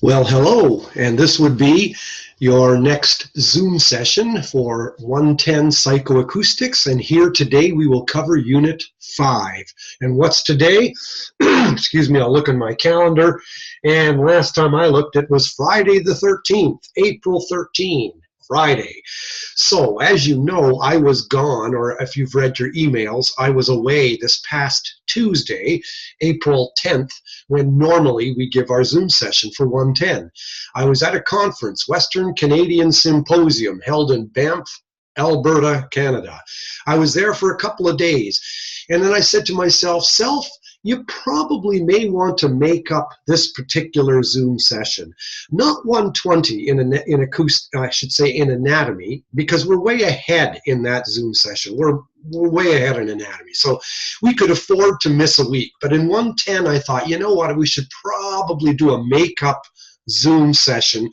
Well, hello, and this would be your next Zoom session for 110 Psychoacoustics, and here today we will cover Unit 5. And what's today? Excuse me, I'll look in my calendar, and last time I looked it was Friday the 13th, April 13, Friday. So, as you know, I was gone, or if you've read your emails, I was away this past Tuesday, April 10th, when normally we give our Zoom session for 110. I was at a conference, Western Canadian Symposium, held in Banff, Alberta, Canada. I was there for a couple of days, and then I said to myself, you probably may want to make up this particular Zoom session. Not 120 in acoustic, I should say in anatomy, because we're way ahead in that Zoom session. We're way ahead in anatomy. So we could afford to miss a week. But in 110, I thought, you know what, we should probably do a make-up Zoom session.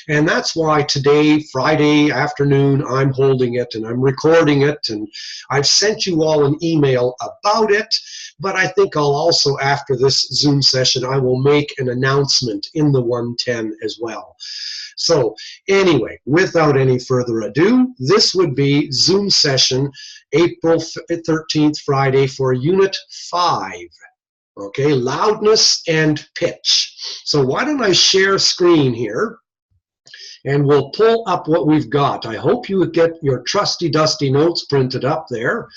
And that's why today, Friday afternoon, I'm holding it and I'm recording it, and I've sent you all an email about it, but I think I'll also, after this Zoom session, I will make an announcement in the 110 as well. So anyway, without any further ado, this would be Zoom session April 13th, Friday, for Unit 5. Okay, loudness and pitch. So why don't I share screen here, and we'll pull up what we've got. I hope you would get your trusty dusty notes printed up there.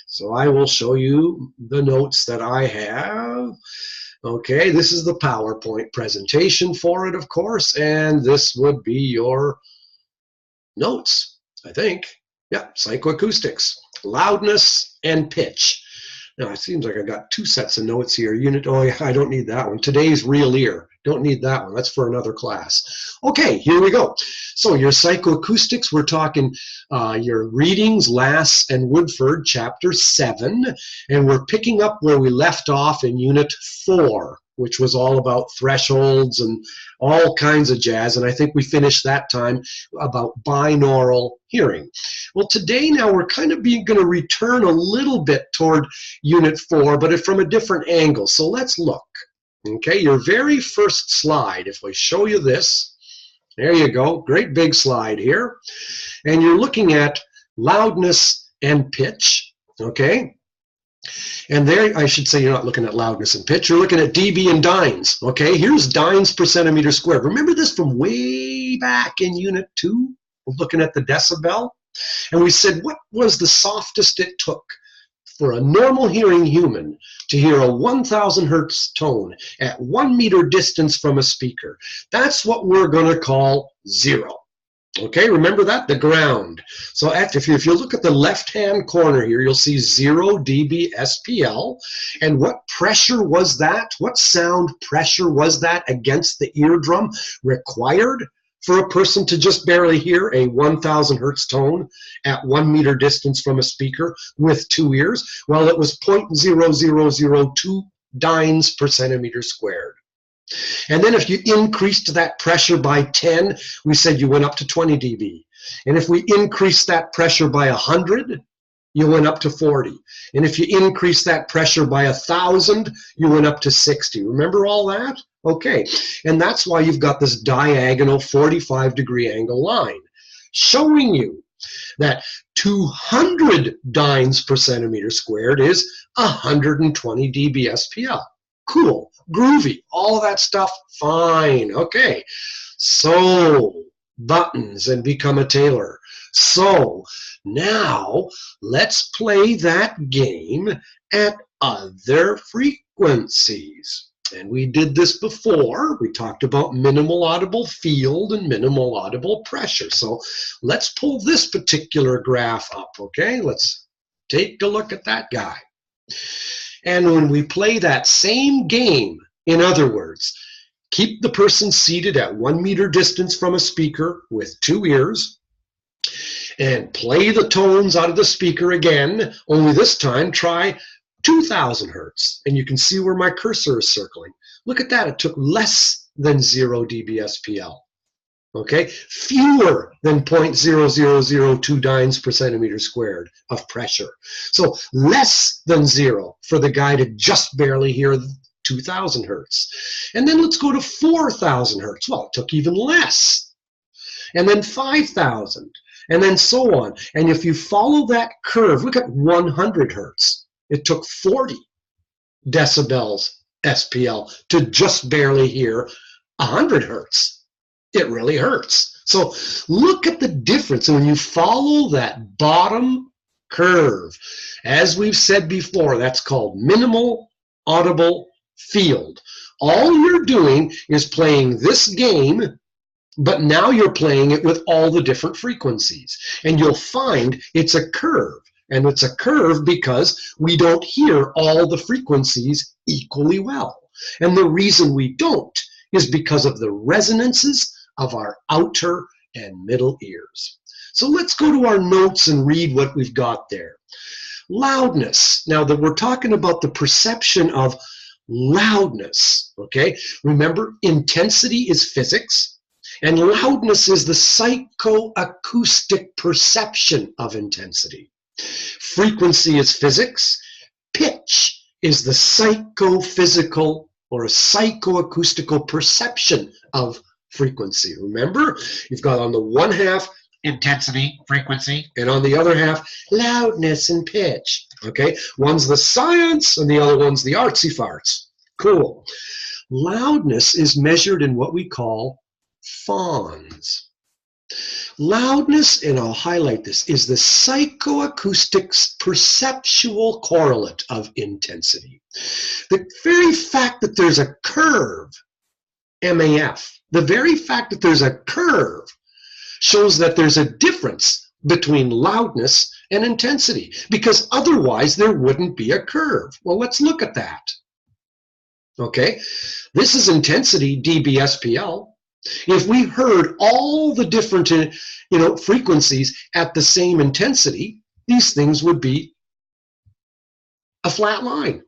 So I will show you the notes that I have. Okay, this is the PowerPoint presentation for it, of course, and this would be your notes, I think. Yeah, psychoacoustics, loudness and pitch. Now, it seems like I got two sets of notes here. Oh, yeah, I don't need that one. Today's real ear. Don't need that one. That's for another class. Okay, here we go. So your psychoacoustics, we're talking your readings, Lass and Woodford, Chapter 7, and we're picking up where we left off in Unit 4, which was all about thresholds and all kinds of jazz, and I think we finished that time about binaural hearing. Well, today now we're kind of going to return a little bit toward Unit 4, but from a different angle. So let's look. Okay, your very first slide, if we show you this, there you go, great big slide here, and you're looking at loudness and pitch, okay? And there, I should say you're not looking at loudness and pitch, you're looking at dB and dynes, okay? Here's dynes per centimeter squared. Remember this from way back in Unit 2? We're looking at the decibel, and we said what was the softest it took for a normal hearing human to hear a 1,000 hertz tone at 1 meter distance from a speaker. That's what we're going to call 0. Okay, remember that? The ground. So if you look at the left-hand corner here, you'll see 0 dB SPL. And what pressure was that? What sound pressure was that against the eardrum required for a person to just barely hear a 1,000 hertz tone at 1 meter distance from a speaker with 2 ears? Well, it was 0.0002 dynes per centimeter squared. And then if you increased that pressure by 10, we said you went up to 20 dB. And if we increased that pressure by 100, you went up to 40. And if you increase that pressure by 1,000, you went up to 60. Remember all that? Okay. And that's why you've got this diagonal 45-degree angle line, showing you that 200 dynes per centimeter squared is 120 dB SPL. Cool, groovy, all of that stuff, fine. Okay, so buttons and become a tailor. So now let's play that game at other frequencies. And we did this before. We talked about minimal audible field and minimal audible pressure. So let's pull this particular graph up, okay? Let's take a look at that guy. And when we play that same game, in other words, keep the person seated at 1 meter distance from a speaker with 2 ears, and play the tones out of the speaker again, only this time try 2,000 hertz. And you can see where my cursor is circling. Look at that, it took less than 0 dB SPL. Okay, fewer than 0.0002 dynes per centimeter squared of pressure. So less than 0 for the guy to just barely hear 2,000 hertz. And then let's go to 4,000 hertz. Well, it took even less. And then 5,000, and then so on. And if you follow that curve, look at 100 hertz. It took 40 decibels SPL to just barely hear 100 hertz. It really hurts. So look at the difference. And when you follow that bottom curve, as we've said before, that's called minimal audible field. All you're doing is playing this game, but now you're playing it with all the different frequencies. And you'll find it's a curve. And it's a curve because we don't hear all the frequencies equally well. And the reason we don't is because of the resonances of our outer and middle ears. So let's go to our notes and read what we've got there. Loudness. Now that we're talking about the perception of loudness, okay? Remember, intensity is physics, and loudness is the psychoacoustic perception of intensity. Frequency is physics. Pitch is the psychophysical or a psychoacoustical perception of frequency. Remember, you've got on the one half intensity, frequency, and on the other half loudness and pitch. Okay, one's the science and the other one's the artsy farts. Cool. Loudness is measured in what we call fons. Loudness, and I'll highlight this, is the psychoacoustic perceptual correlate of intensity. The very fact that there's a curve, MAF, the very fact that there's a curve shows that there's a difference between loudness and intensity, because otherwise there wouldn't be a curve. Well, let's look at that. Okay, this is intensity dBSPL. If we heard all the different frequencies at the same intensity, these things would be a flat line.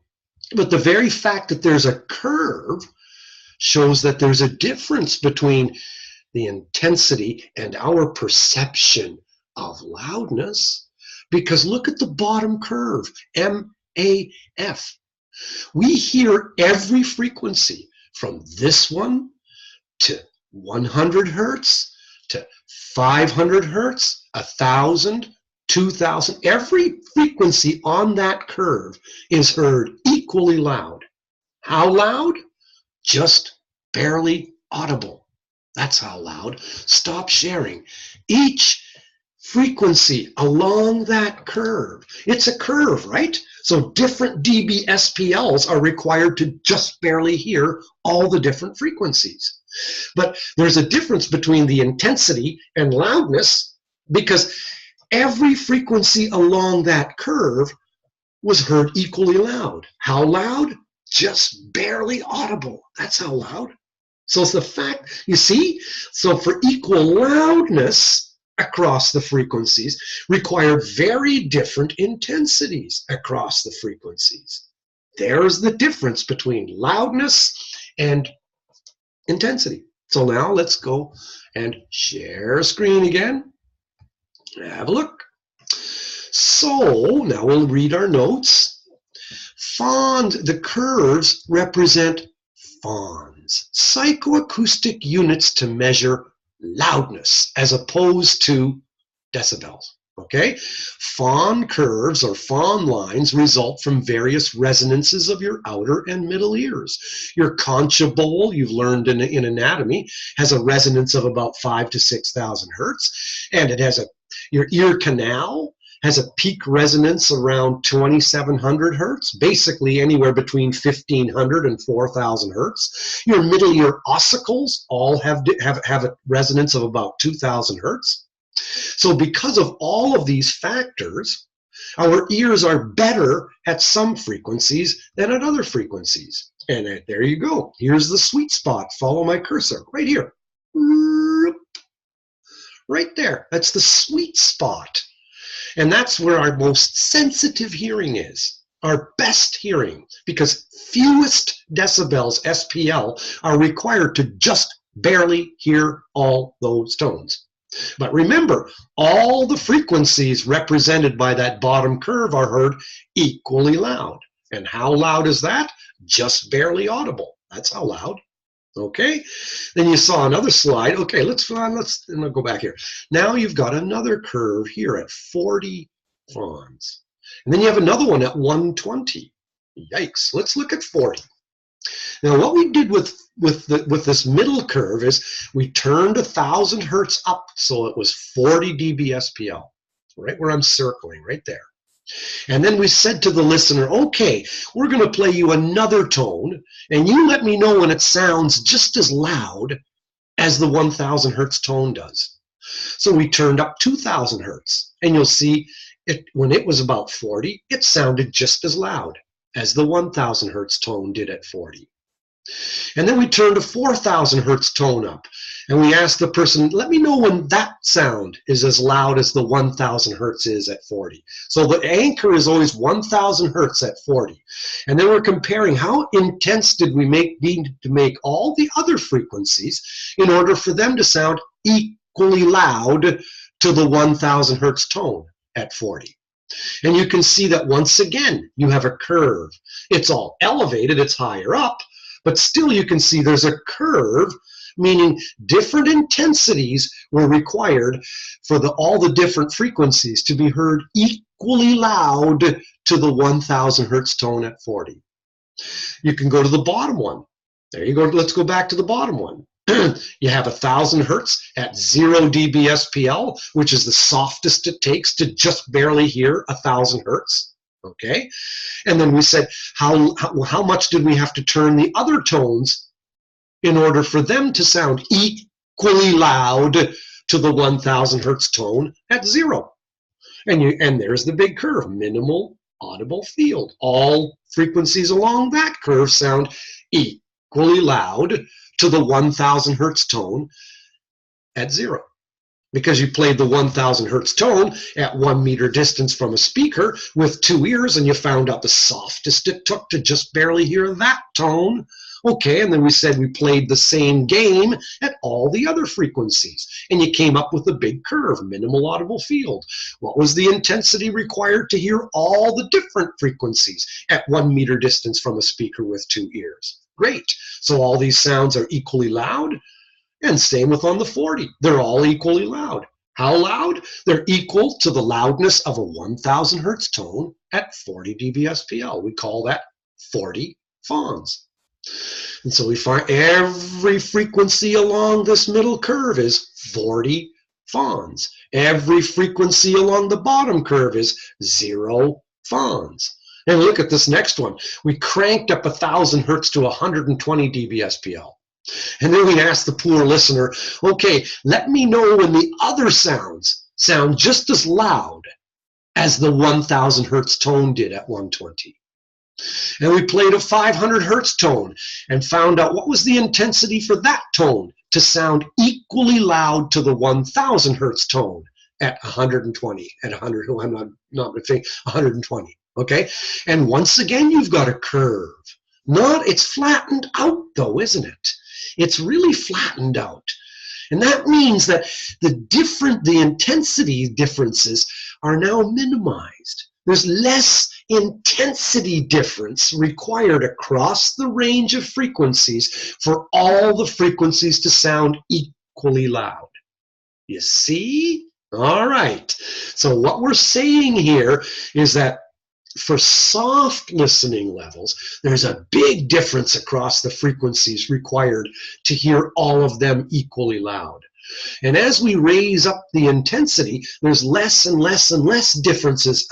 But the very fact that there's a curve shows that there's a difference between the intensity and our perception of loudness. Because look at the bottom curve, MAF. We hear every frequency from this one to 100 hertz to 500 hertz, 1,000, 2,000. Every frequency on that curve is heard equally loud. How loud? Just barely audible. That's how loud. Stop sharing. Each frequency along that curve, it's a curve, right? So different dBSPLs are required to just barely hear all the different frequencies. But there's a difference between the intensity and loudness because every frequency along that curve was heard equally loud. How loud? Just barely audible. That's how loud. So it's the fact, you see? So for equal loudness across the frequencies require very different intensities across the frequencies. There's the difference between loudness and intensity. So now let's go and share screen again. Have a look. So now we'll read our notes. The curves represent fons, psychoacoustic units to measure loudness as opposed to decibels. Okay? Fon curves or fon lines result from various resonances of your outer and middle ears. Your concha bowl, you've learned in anatomy, has a resonance of about 5,000 to 6,000 hertz, and it has your ear canal has a peak resonance around 2,700 hertz, basically anywhere between 1,500 and 4,000 hertz. Your middle ear ossicles all have a resonance of about 2,000 hertz. So because of all of these factors, our ears are better at some frequencies than at other frequencies. And there you go. Here's the sweet spot. Follow my cursor right here. Right there. That's the sweet spot. And that's where our most sensitive hearing is, our best hearing, because fewest decibels, SPL, are required to just barely hear all those tones. But remember, all the frequencies represented by that bottom curve are heard equally loud. And how loud is that? Just barely audible. That's how loud. Okay, then you saw another slide. Okay, let's go back here. Now you've got another curve here at 40 fons. And then you have another one at 120. Yikes, let's look at 40. Now what we did with this middle curve is we turned 1,000 hertz up so it was 40 dB SPL, right where I'm circling, right there. And then we said to the listener, okay, we're going to play you another tone, and you let me know when it sounds just as loud as the 1,000 hertz tone does. So we turned up 2,000 hertz, and you'll see when it was about 40, it sounded just as loud as the 1,000 hertz tone did at 40. And then we turned a 4,000 hertz tone up, and we asked the person, let me know when that sound is as loud as the 1,000 hertz is at 40. So the anchor is always 1,000 hertz at 40. And then we're comparing how intense did we need to make all the other frequencies in order for them to sound equally loud to the 1,000 hertz tone at 40. And you can see that once again, you have a curve. It's all elevated, it's higher up, but still you can see there's a curve, meaning different intensities were required for all the different frequencies to be heard equally loud to the 1,000 hertz tone at 40. You can go to the bottom one. There you go. Let's go back to the bottom one. You have 1,000 hertz at 0 dB SPL, which is the softest it takes to just barely hear 1,000 hertz. Okay, and then we said how much did we have to turn the other tones in order for them to sound equally loud to the 1,000 hertz tone at 0. And there's the big curve, minimal audible field. All frequencies along that curve sound equally loud to the 1,000 hertz tone at 0. Because you played the 1,000 hertz tone at 1 meter distance from a speaker with 2 ears, and you found out the softest it took to just barely hear that tone. Okay, and then we said we played the same game at all the other frequencies, and you came up with a big curve, minimal audible field. What was the intensity required to hear all the different frequencies at 1 meter distance from a speaker with 2 ears? Great, so all these sounds are equally loud. And same with on the 40. They're all equally loud. How loud? They're equal to the loudness of a 1,000 hertz tone at 40 dB SPL. We call that 40 fons. And so we find every frequency along this middle curve is 40 fons. Every frequency along the bottom curve is 0 fons. And look at this next one. We cranked up 1,000 hertz to 120 dB SPL. And then we asked the poor listener, okay, let me know when the other sounds sound just as loud as the 1,000 hertz tone did at 120. And we played a 500 hertz tone and found out what was the intensity for that tone to sound equally loud to the 1,000 hertz tone at 120, at 100, I'm not saying 120, okay? And once again, you've got a curve. It's flattened out though, isn't it? It's really flattened out. And that means that the intensity differences are now minimized. There's less intensity difference required across the range of frequencies for all the frequencies to sound equally loud. You see? All right. So what we're saying here is that for soft listening levels, there's a big difference across the frequencies required to hear all of them equally loud. And as we raise up the intensity, there's less and less and less differences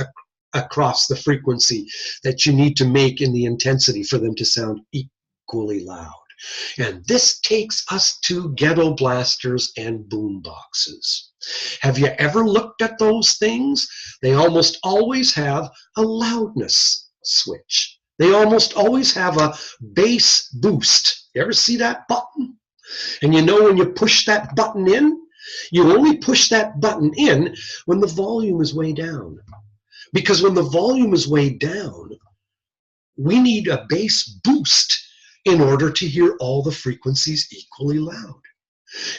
across the frequency that you need to make in the intensity for them to sound equally loud. And this takes us to ghetto blasters and boom boxes. Have you ever looked at those things? They almost always have a loudness switch. They almost always have a bass boost. You ever see that button? And you know when you push that button in, you only push that button in when the volume is way down. Because when the volume is way down, we need a bass boost in order to hear all the frequencies equally loud.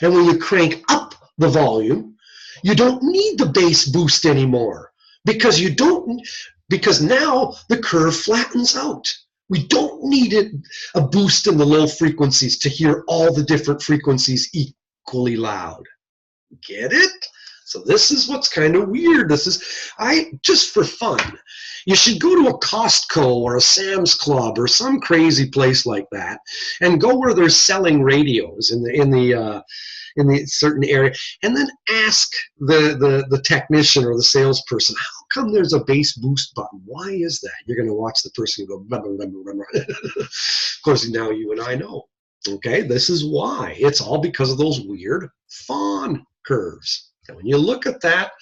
And when you crank up the volume, you don't need the bass boost anymore because because now the curve flattens out. We don't need a boost in the low frequencies to hear all the different frequencies equally loud. Get it? So this is what's kind of weird. This is, just for fun, you should go to a Costco or a Sam's Club or some crazy place like that and go where they're selling radios in the certain area, and then ask the technician or the salesperson, how come there's a bass boost button? Why is that? You're going to watch the person go blah, blah, blah, blah, blah. Of course, now you and I know. Okay, this is why. It's all because of those weird Fon curves. And when you look at that,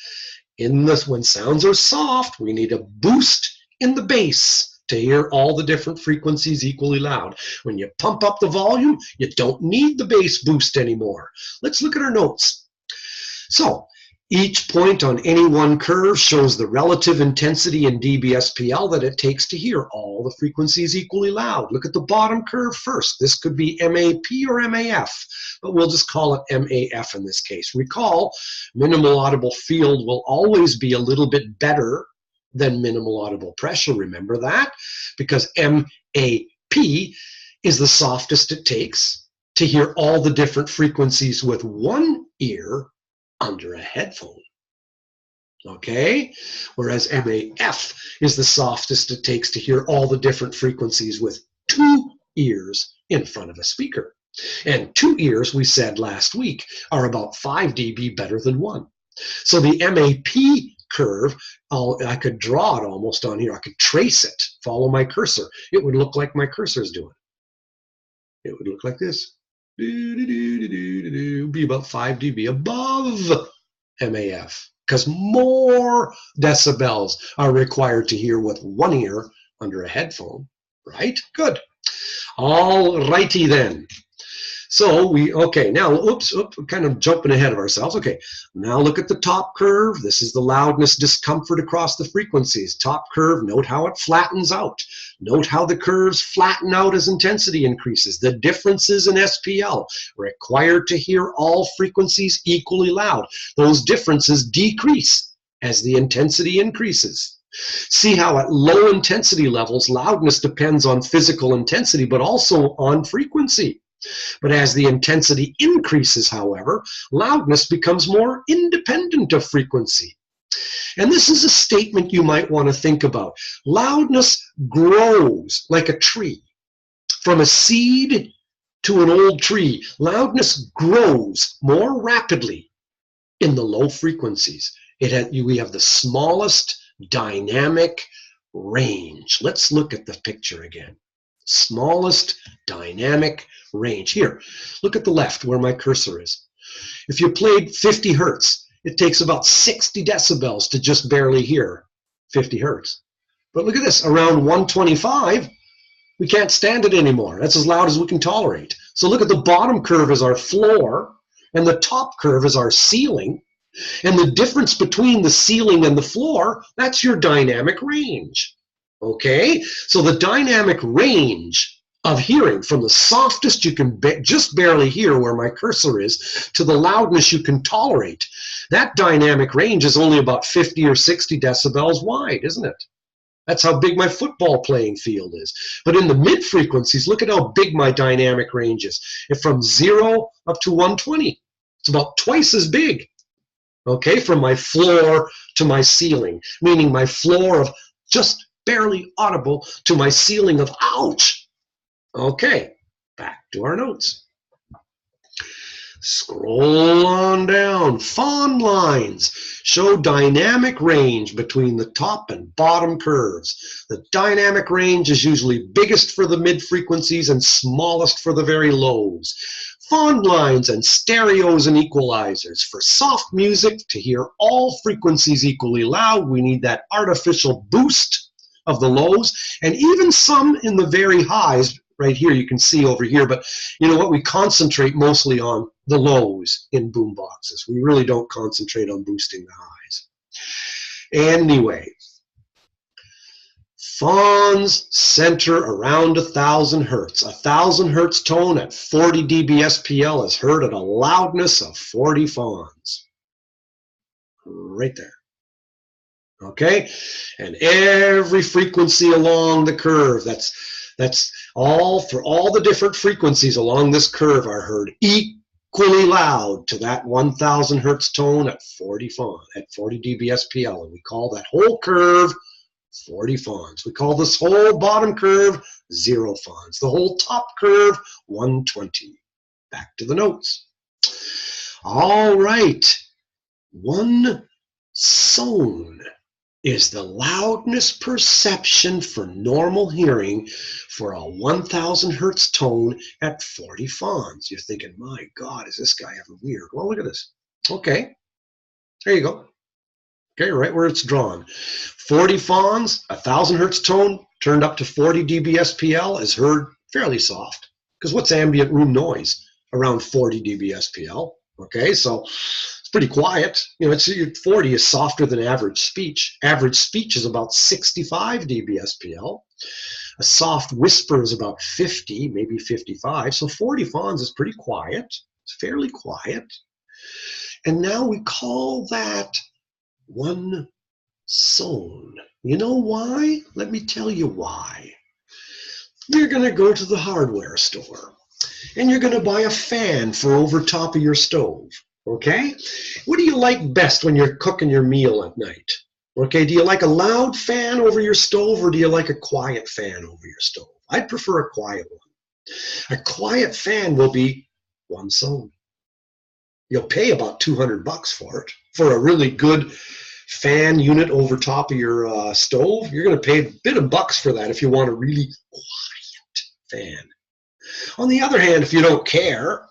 when sounds are soft, we need a boost in the bass to hear all the different frequencies equally loud. When you pump up the volume, you don't need the bass boost anymore. Let's look at our notes. So each point on any one curve shows the relative intensity in dBSPL that it takes to hear all the frequencies equally loud. Look at the bottom curve first. This could be MAP or MAF, but we'll just call it MAF in this case. Recall, minimal audible field will always be a little bit better than minimal audible pressure. Remember that? Because MAP is the softest it takes to hear all the different frequencies with one ear under a headphone. Okay? Whereas MAF is the softest it takes to hear all the different frequencies with two ears in front of a speaker. And two ears, we said last week, are about 5 dB better than one. So the MAP curve, I could draw it almost on here. I could trace it, follow my cursor. It would look like my cursor's doing. It would look like this. Be about 5 dB above MAF, because more decibels are required to hear with one ear under a headphone, right? Good. All righty then. So now, oops, we're kind of jumping ahead of ourselves. Okay, now look at the top curve. This is the loudness discomfort across the frequencies. Top curve, note how it flattens out. Note how the curves flatten out as intensity increases. The differences in SPL required to hear all frequencies equally loud. Those differences decrease as the intensity increases. See how at low intensity levels, loudness depends on physical intensity, but also on frequency. But as the intensity increases, however, loudness becomes more independent of frequency. And this is a statement you might want to think about. Loudness grows like a tree. From a seed to an old tree, loudness grows more rapidly in the low frequencies. We have the smallest dynamic range. Let's look at the picture again. Smallest dynamic range. Here, look at the left where my cursor is. If you played 50 hertz, it takes about 60 decibels to just barely hear 50 hertz. But look at this, around 125, we can't stand it anymore. That's as loud as we can tolerate. So look at the bottom curve as our floor, and the top curve is our ceiling. And the difference between the ceiling and the floor, that's your dynamic range. Okay, so the dynamic range of hearing from the softest you can just barely hear where my cursor is to the loudness you can tolerate, that dynamic range is only about 50 or 60 decibels wide, isn't it? That's how big my football playing field is. But in the mid frequencies, look at how big my dynamic range is. If from 0 up to 120, it's about twice as big. Okay, from my floor to my ceiling, meaning my floor of just barely audible to my ceiling of ouch. Okay, back to our notes. Scroll on down. Fon lines show dynamic range between the top and bottom curves. The dynamic range is usually biggest for the mid frequencies and smallest for the very lows. Fon lines and stereos and equalizers. For soft music, to hear all frequencies equally loud, we need that artificial boost of the lows, and even some in the very highs. Right here, you can see over here, but you know what? We concentrate mostly on the lows in boom boxes. We really don't concentrate on boosting the highs. Anyway, Fons center around 1,000 hertz. 1,000 hertz tone at 40 dB SPL is heard at a loudness of 40 Fons. Right there. Okay, and every frequency along the curve, that's all for all the different frequencies along this curve are heard equally loud to that 1000 hertz tone at 40 dB SPL, and we call that whole curve 40 fons. We call this whole bottom curve 0 fons. The whole top curve 120. Back to the notes. All right, 1 son is the loudness perception for normal hearing for a 1000 hertz tone at 40 fons. You're thinking, my God, is this guy ever weird? Well, look at this. Okay, there you go. Okay, right where it's drawn. 40 fons, 1000 hertz tone turned up to 40 dB SPL is heard fairly soft. Because what's ambient room noise? Around 40 dB SPL. Okay, so it's pretty quiet. You know, 40 is softer than average speech. Average speech is about 65 dB SPL. A soft whisper is about 50, maybe 55. So 40 fons is pretty quiet. It's fairly quiet. And now we call that 1 son. You know why? Let me tell you why. You're going to go to the hardware store and you're going to buy a fan for over top of your stove. Okay? What do you like best when you're cooking your meal at night? Okay, do you like a loud fan over your stove or do you like a quiet fan over your stove? I'd prefer a quiet one. A quiet fan will be 1 son. You'll pay about $200 for it. For a really good fan unit over top of your stove, you're going to pay a bit of bucks for that if you want a really quiet fan. On the other hand, if you don't care,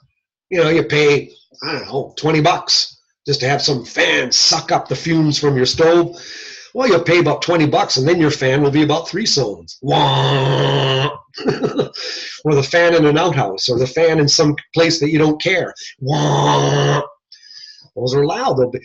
you know, you pay, I don't know, $20 just to have some fan suck up the fumes from your stove. Well, you'll pay about $20 and then your fan will be about 3 sons. Wah! Or the fan in an outhouse, or the fan in some place that you don't care. Wah! Those are loud. They'll be,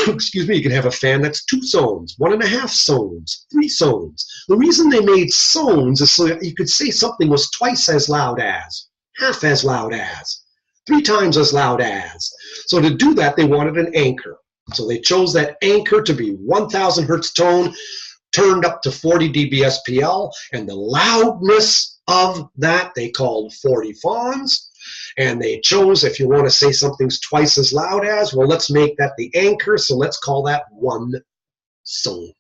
excuse me, you can have a fan that's 2 sons, 1.5 sons, 3 sons. The reason they made sons is so that you could say something was twice as loud as, half as loud as, 3 times as loud as. So to do that, they wanted an anchor. So they chose that anchor to be 1000 hertz tone, turned up to 40 dB SPL, and the loudness of that they called 40 fons. And they chose, if you want to say something's twice as loud as, well, let's make that the anchor, so let's call that 1 son.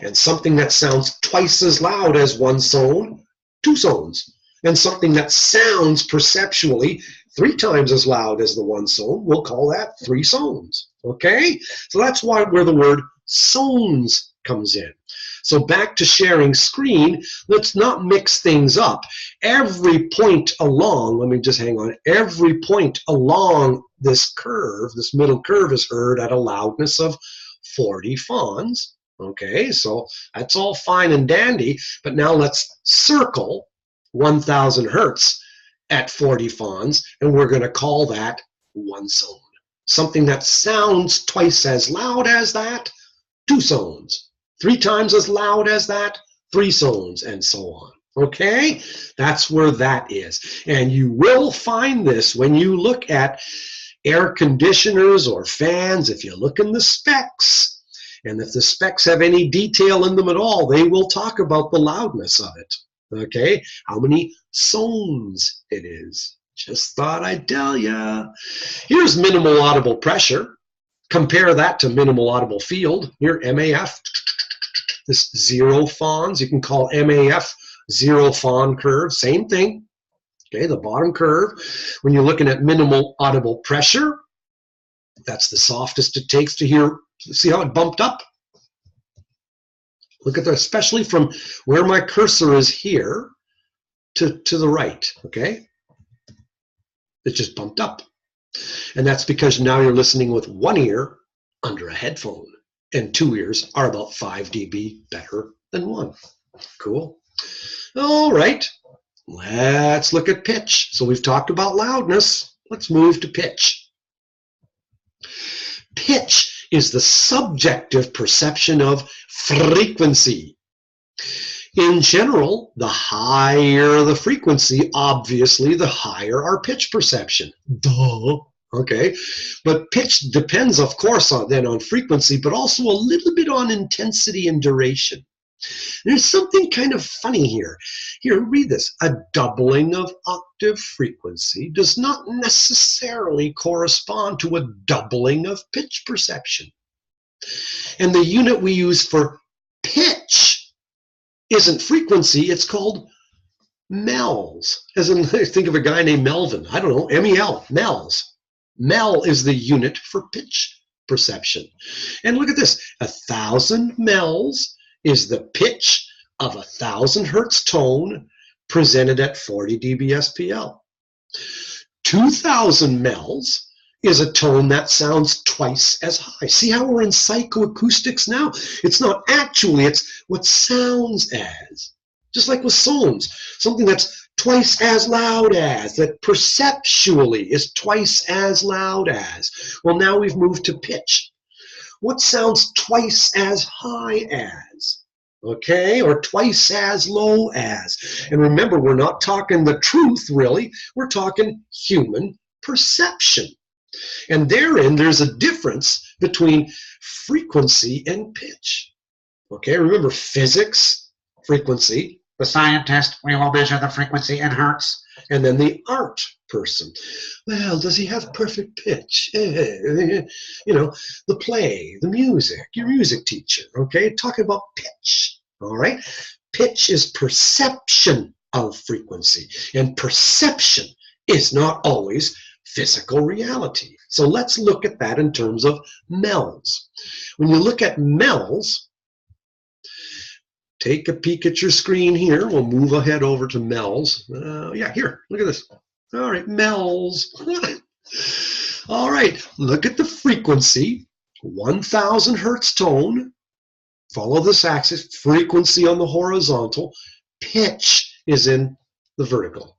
And something that sounds twice as loud as 1 son, 2 sons. And something that sounds perceptually 3 times as loud as the 1 son, we'll call that 3 sons. Okay? So that's where the word sons comes in. So back to sharing screen, let's not mix things up. Every point along, let me just hang on, every point along this curve, this middle curve is heard at a loudness of 40 fons. Okay, so that's all fine and dandy, but now let's circle 1000 hertz at 40 fons, and we're going to call that 1 son. Something that sounds twice as loud as that, 2 sons. 3 times as loud as that, 3 sons, and so on. Okay? That's where that is. And you will find this when you look at air conditioners or fans. If you look in the specs, and if the specs have any detail in them at all, they will talk about the loudness of it. Okay? How many sons it is. Just thought I'd tell you. Here's minimal audible pressure. Compare that to minimal audible field. Here, MAF. This 0 fons, you can call MAF 0 fon curve, same thing. Okay, the bottom curve. When you're looking at minimal audible pressure, that's the softest it takes to hear. See how it bumped up? Look at that, especially from where my cursor is here to the right, okay? It just bumped up. And that's because now you're listening with 1 ear under a headphone. And 2 ears are about 5 dB better than 1. Cool. All right, let's look at pitch. So we've talked about loudness. Let's move to pitch. Pitch is the subjective perception of frequency. In general, the higher the frequency, obviously, the higher our pitch perception. Duh. Okay, but pitch depends, of course, on frequency, but also a little bit on intensity and duration. There's something kind of funny here. Here, read this. A doubling of octave frequency does not necessarily correspond to a doubling of pitch perception. And the unit we use for pitch isn't frequency, it's called mels. As in, think of a guy named Melvin. I don't know, M-E-L, mels. Mel is the unit for pitch perception. And look at this, 1,000 mels is the pitch of 1,000 hertz tone presented at 40 dB SPL. 2,000 mels is a tone that sounds twice as high. See how we're in psychoacoustics now? It's not actually, it's what sounds as. Just like with sounds, something that's twice as loud as, that perceptually is twice as loud as. Well, now we've moved to pitch. What sounds twice as high as? Okay, or twice as low as. And remember, we're not talking the truth, really. We're talking human perception. And therein, there's a difference between frequency and pitch. Okay, remember physics, frequency. The scientist, we will measure the frequency in hertz. And then the art person. Well, does he have perfect pitch? You know, the play, the music, your music teacher, okay? Talking about pitch, all right? Pitch is perception of frequency, and perception is not always physical reality. So let's look at that in terms of mels. When you look at mels, take a peek at your screen here. We'll move ahead over to mels. Yeah, here, look at this. All right, mels. All right, look at the frequency, 1,000 hertz tone. Follow this axis, frequency on the horizontal. Pitch is in the vertical,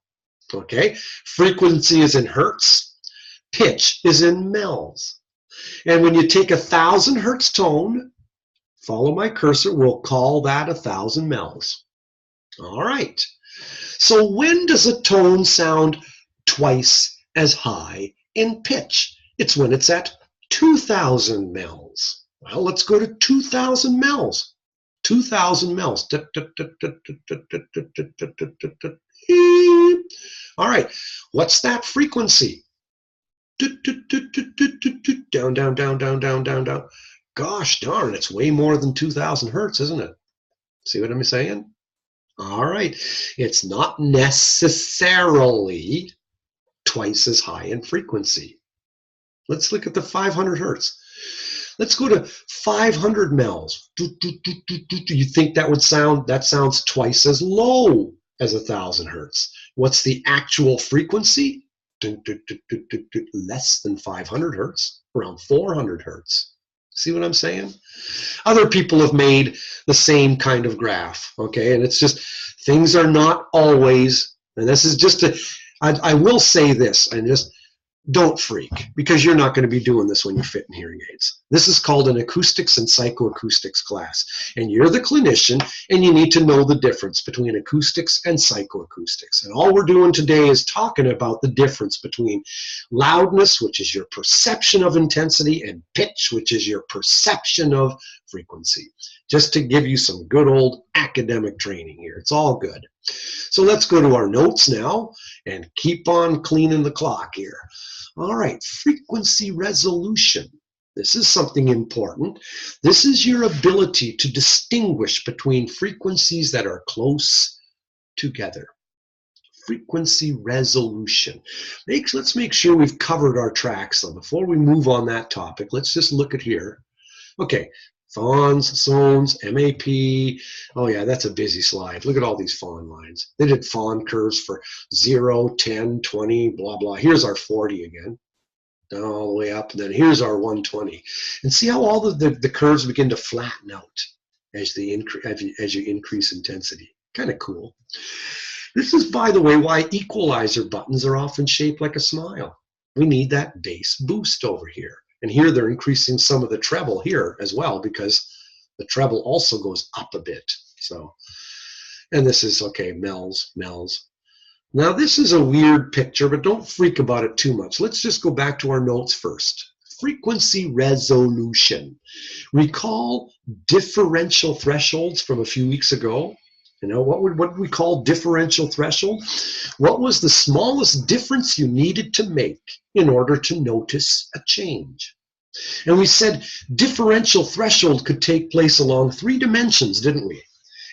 okay? Frequency is in hertz. Pitch is in mels. And when you take 1,000 hertz tone, follow my cursor, we'll call that 1,000 mels. All right. So when does a tone sound twice as high in pitch? It's when it's at 2,000 mels. Well, let's go to 2,000 mels. 2,000 mels. All right. What's that frequency? Down, down, down, down, down, down, down. Gosh darn, it's way more than 2,000 hertz, isn't it? See what I'm saying? All right. It's not necessarily twice as high in frequency. Let's look at the 500 hertz. Let's go to 500 mels. Do you think that sounds twice as low as 1,000 hertz? What's the actual frequency? Less than 500 hertz, around 400 hertz. See what I'm saying? Other people have made the same kind of graph, okay? And it's just, things are not always, and this is just I will say this, and just don't freak, because you're not going to be doing this when you're fitting hearing aids. This is called an acoustics and psychoacoustics class, and you're the clinician, and you need to know the difference between acoustics and psychoacoustics. And all we're doing today is talking about the difference between loudness, which is your perception of intensity, and pitch, which is your perception of frequency. Just to give you some good old academic training here. It's all good. So let's go to our notes now and keep on cleaning the clock here. All right, frequency resolution. This is something important. This is your ability to distinguish between frequencies that are close together. Frequency resolution. Let's make sure we've covered our tracks though. Before we move on that topic, let's just look at here. Okay, FONs, SONs, MAP. Oh yeah, that's a busy slide. Look at all these FON lines. They did FON curves for 0, 10, 20, blah, blah. Here's our 40 again, down all the way up. And then here's our 120. And see how all the curves begin to flatten out as you increase intensity. Kind of cool. This is, by the way, why equalizer buttons are often shaped like a smile. We need that bass boost over here. And here they're increasing some of the treble here as well, because the treble also goes up a bit. So, and this is, okay, mels. Now this is a weird picture, but don't freak about it too much. Let's just go back to our notes first. Frequency resolution. Recall differential thresholds from a few weeks ago? You know, what would we call differential threshold? What was the smallest difference you needed to make in order to notice a change? And we said differential threshold could take place along 3 dimensions, didn't we?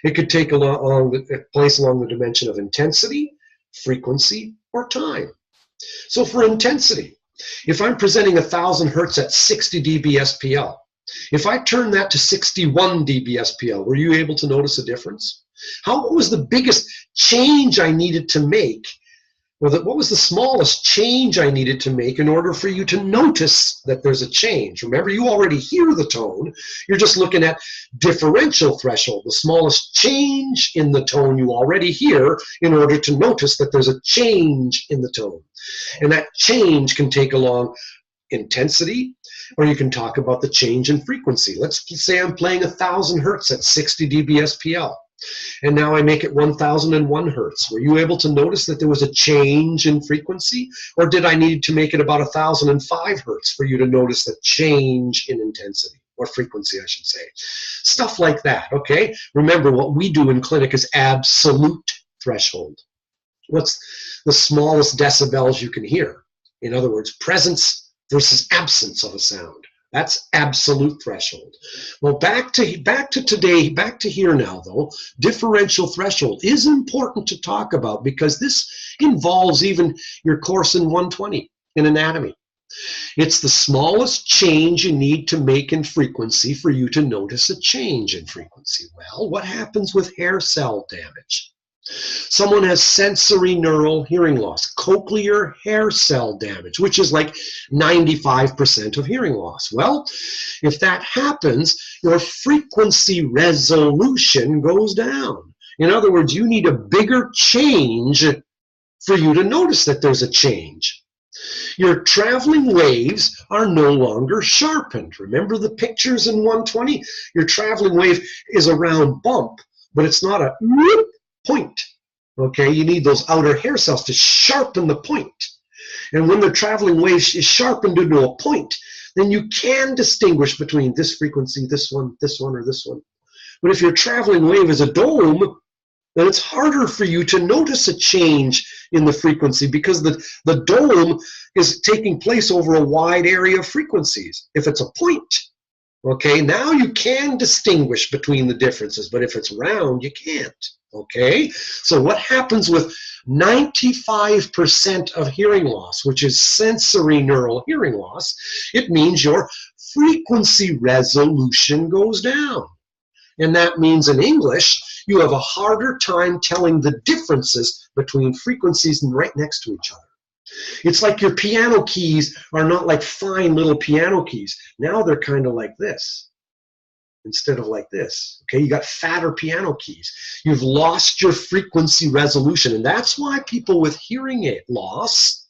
It could take place along the dimension of intensity, frequency, or time. So for intensity, if I'm presenting 1,000 hertz at 60 dB SPL, if I turn that to 61 dB SPL, were you able to notice a difference? What was the biggest change I needed to make? What was the smallest change I needed to make in order for you to notice that there's a change? Remember, you already hear the tone. You're just looking at differential threshold, the smallest change in the tone you already hear in order to notice that there's a change in the tone. And that change can take along intensity, or you can talk about the change in frequency. Let's say I'm playing 1,000 hertz at 60 dB SPL. And now I make it 1,001 hertz. Were you able to notice that there was a change in frequency? Or did I need to make it about 1,005 hertz for you to notice the change in intensity? Or frequency, I should say. Stuff like that, okay? Remember, what we do in clinic is absolute threshold. What's the smallest decibels you can hear? In other words, presence versus absence of a sound. That's absolute threshold. Well, back to today, back to here now, though, differential threshold is important to talk about because this involves even your course in 120 in anatomy. It's the smallest change you need to make in frequency for you to notice a change in frequency. Well, what happens with hair cell damage? Someone has sensory neural hearing loss, cochlear hair cell damage, which is like 95% of hearing loss. Well, if that happens, your frequency resolution goes down. In other words, you need a bigger change for you to notice that there's a change. Your traveling waves are no longer sharpened. Remember the pictures in 120? Your traveling wave is a round bump, but it's not a point. Okay, you need those outer hair cells to sharpen the point. And when the traveling wave is sharpened into a point, then you can distinguish between this frequency, this one, or this one. But if your traveling wave is a dome, then it's harder for you to notice a change in the frequency because the dome is taking place over a wide area of frequencies. If it's a point, okay, now you can distinguish between the differences, but if it's round, you can't. Okay, so what happens with 95% of hearing loss, which is sensory neural hearing loss? It means your frequency resolution goes down. And that means in English, you have a harder time telling the differences between frequencies and right next to each other. It's like your piano keys are not like fine little piano keys. Now they're kind of like this instead of like this. Okay, you got fatter piano keys. You've lost your frequency resolution, and that's why people with hearing aid loss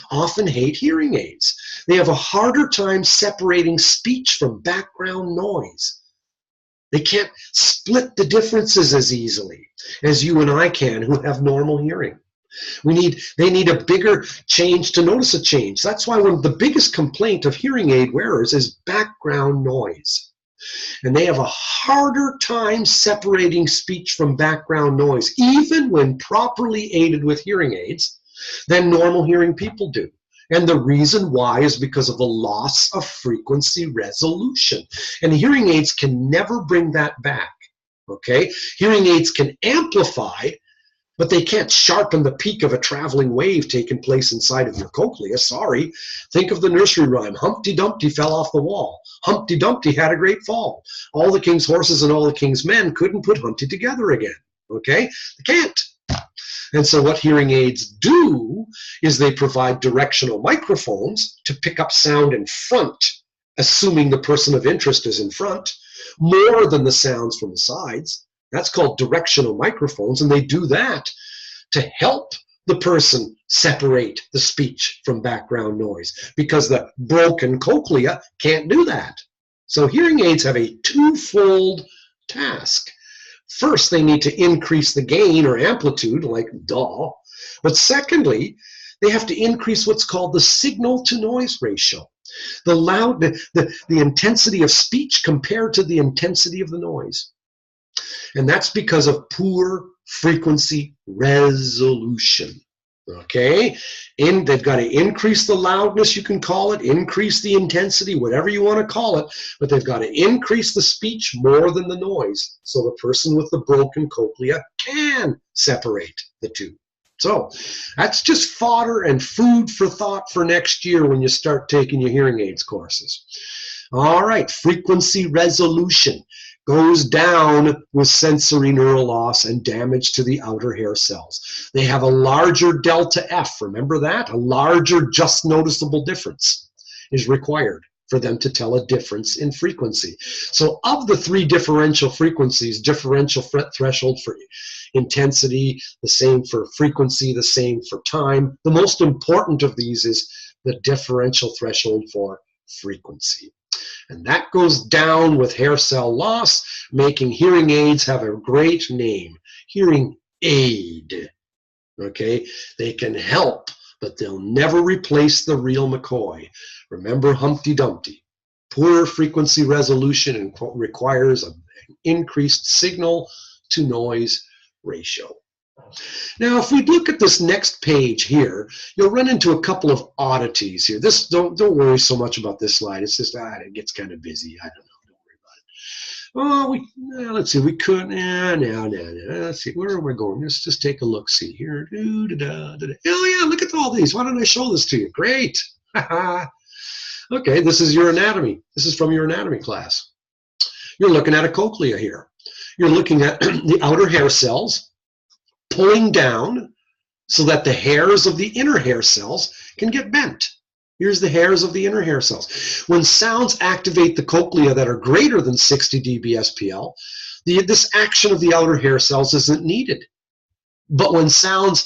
often hate hearing aids. They have a harder time separating speech from background noise. They can't split the differences as easily as you and I can who have normal hearing. They need a bigger change to notice a change. That's why one of the biggest complaint of hearing aid wearers is background noise. And they have a harder time separating speech from background noise, even when properly aided with hearing aids, than normal hearing people do. And the reason why is because of the loss of frequency resolution. And hearing aids can never bring that back, okay? Hearing aids can amplify, but they can't sharpen the peak of a traveling wave taking place inside of your cochlea. Sorry. Think of the nursery rhyme. Humpty Dumpty fell off the wall. Humpty Dumpty had a great fall. All the king's horses and all the king's men couldn't put Humpty together again, okay? They can't. And so what hearing aids do is they provide directional microphones to pick up sound in front, assuming the person of interest is in front, more than the sounds from the sides. That's called directional microphones, and they do that to help the person separate the speech from background noise because the broken cochlea can't do that. So hearing aids have a twofold task. First, they need to increase the gain or amplitude, like duh, But secondly, they have to increase what's called the signal-to-noise ratio. The intensity of speech compared to the intensity of the noise. And that's because of poor frequency resolution. Okay? They've got to increase the loudness, you can call it, increase the intensity, whatever you want to call it, but they've got to increase the speech more than the noise so the person with the broken cochlea can separate the two. So that's just fodder and food for thought for next year when you start taking your hearing aids courses. All right, frequency resolution goes down with sensory neural loss and damage to the outer hair cells. They have a larger delta F, remember that? A larger just noticeable difference is required for them to tell a difference in frequency. So of the three differential frequencies, differential threshold for intensity, the same for frequency, the same for time, the most important of these is the differential threshold for frequency. And that goes down with hair cell loss, making hearing aids have a great name, hearing aid. Okay, they can help, but they'll never replace the real McCoy. Remember Humpty Dumpty. Poor frequency resolution requires an increased signal to noise ratio. Now, if we look at this next page here, you'll run into a couple of oddities here. This don't worry so much about this slide. It's just it gets kind of busy. I don't know. Don't worry about it. Oh, let's see. We could. No. Let's see. Where am I going? Let's just take a look. See here. Oh yeah, look at all these. Why don't I show this to you? Great. Okay, this is your anatomy. This is from your anatomy class. You're looking at a cochlea here. You're looking at the outer hair cells pulling down so that the hairs of the inner hair cells can get bent. Here's the hairs of the inner hair cells. When sounds activate the cochlea that are greater than 60 dB SPL, this action of the outer hair cells isn't needed. But when sounds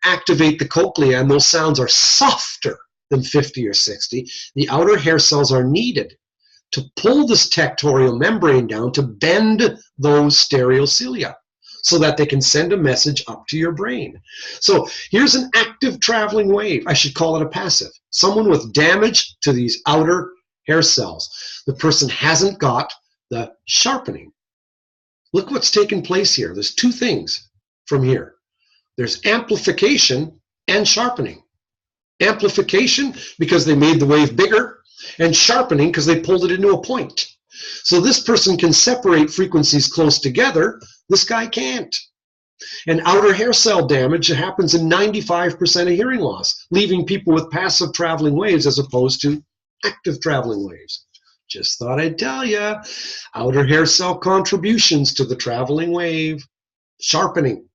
activate the cochlea and those sounds are softer than 50 or 60, the outer hair cells are needed to pull this tectorial membrane down to bend those stereocilia, so that they can send a message up to your brain. So here's an active traveling wave. I should call it a passive. Someone with damage to these outer hair cells. The person hasn't got the sharpening. Look what's taken place here. There's two things from here. There's amplification and sharpening. Amplification because they made the wave bigger, and sharpening because they pulled it into a point. So this person can separate frequencies close together. This guy can't. And outer hair cell damage happens in 95% of hearing loss, leaving people with passive traveling waves as opposed to active traveling waves. Just thought I'd tell you. Outer hair cell contributions to the traveling wave. Sharpening.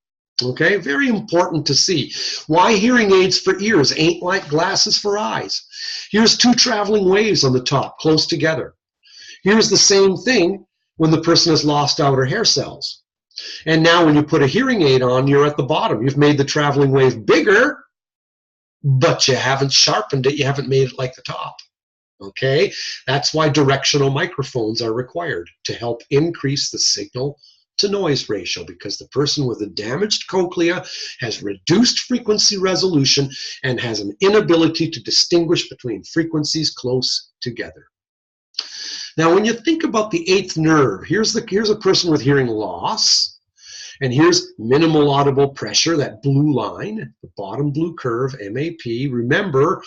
Okay, very important to see. Why hearing aids for ears ain't like glasses for eyes. Here's two traveling waves on the top, close together. Here's the same thing when the person has lost outer hair cells. And now when you put a hearing aid on, you're at the bottom. You've made the traveling wave bigger, but you haven't sharpened it. You haven't made it like the top. Okay? That's why directional microphones are required to help increase the signal to noise ratio, because the person with a damaged cochlea has reduced frequency resolution and has an inability to distinguish between frequencies close together. Now, when you think about the eighth nerve, here's a person with hearing loss, and here's minimal audible pressure, that blue line, the bottom blue curve, MAP. Remember,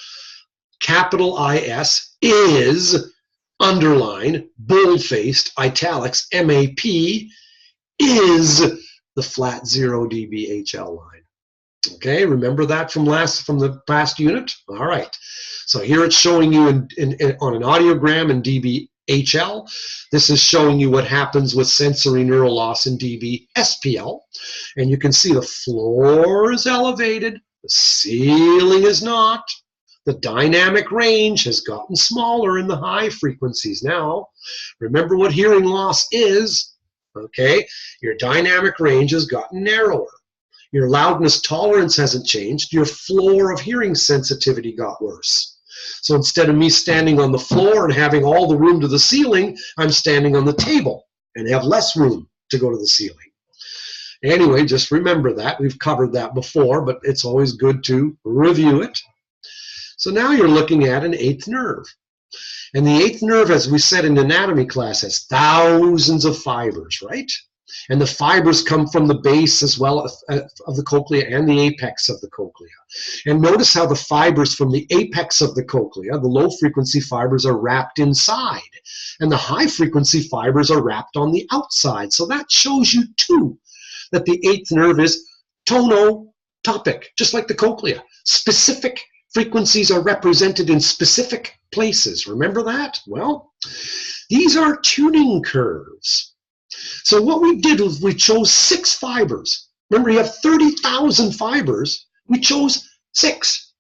capital IS is underline, bold-faced, italics, MAP is the flat 0 dB HL line. Okay, remember that from the past unit? All right. So here it's showing you on an audiogram in dB HL. This is showing you what happens with sensory neural loss in dB SPL. And you can see the floor is elevated, the ceiling is not. The dynamic range has gotten smaller in the high frequencies now. Remember what hearing loss is. Okay, your dynamic range has gotten narrower. Your loudness tolerance hasn't changed. Your floor of hearing sensitivity got worse. So instead of me standing on the floor and having all the room to the ceiling, I'm standing on the table and have less room to go to the ceiling. Anyway, just remember that. We've covered that before, but it's always good to review it. So now you're looking at an eighth nerve. And the eighth nerve, as we said in anatomy class, has thousands of fibers, right? And the fibers come from the base as well of the cochlea and the apex of the cochlea. And notice how the fibers from the apex of the cochlea, the low frequency fibers, are wrapped inside. And the high frequency fibers are wrapped on the outside. So that shows you too that the eighth nerve is tonotopic, just like the cochlea. Specific frequencies are represented in specific places. Remember that? Well, these are tuning curves. So what we did was we chose 6 fibers. Remember, you have 30,000 fibers. We chose 6.